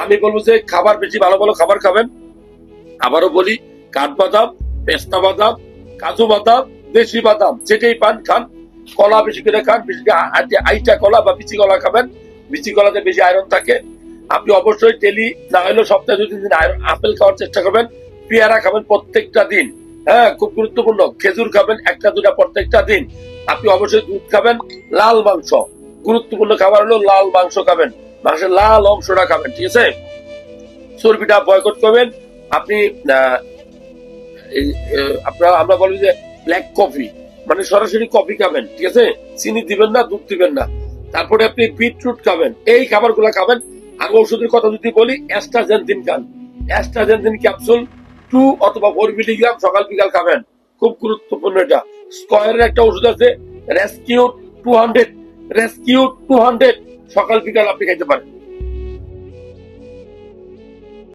আমি বলবো যে খাবার বেশি ভালো ভালো খাবার খাবেন। আবারও বলি, কাঠবাদাম, পেস্তা বাদাম, কাজু বাদাম, দেশি বাদাম, যেটাই পান খান। কলা বেশি করে খান, বেশি করে আইটা কলা বা বিচি কলা খাবেন। বিচি কলাতে বেশি আয়রন থাকে। আপনি অবশ্যই ডেলি না হলেও সপ্তাহে 2-3 দিন আপেল খাওয়ার চেষ্টা করবেন। পেয়ারা খাবেন প্রত্যেকটা দিন। হ্যাঁ, খুব গুরুত্বপূর্ণ। খেজুর খাবেন 1-2টা প্রত্যেকটা দিন। আপনি অবশ্যই দুধ খাবেন। লাল মাংস, গুরুত্বপূর্ণ খাবার হলো লাল মাংস খাবেন। মাংসের লাল অংশটা খাবেন, ঠিক আছে? চর্বিটা বয়কট করবেন। আপনি আপনারা আমরা বলি যে ব্ল্যাক কফি, মানে সরাসরি কফি খাবেন, ঠিক আছে? চিনি দিবেন না, দুধ দিবেন না। তারপরে আপনি বিটরুট খাবেন। এই খাবারগুলো খাবেন। আর ওষুধের কথা যদি বলি, অ্যাস্ট্রাজেনথিন খান। অ্যাস্ট্রাজেনথিন ক্যাপসুল 2 অথবা 4 মিলিগ্রাম সকাল বিকাল খাবেন। খুব গুরুত্বপূর্ণ এটা। স্কয়ারের একটা ওষুধ আছে, রেস্কিউ 200, রেস্কিউ 200, সকাল বিকাল আপনি খাইতে পারেন।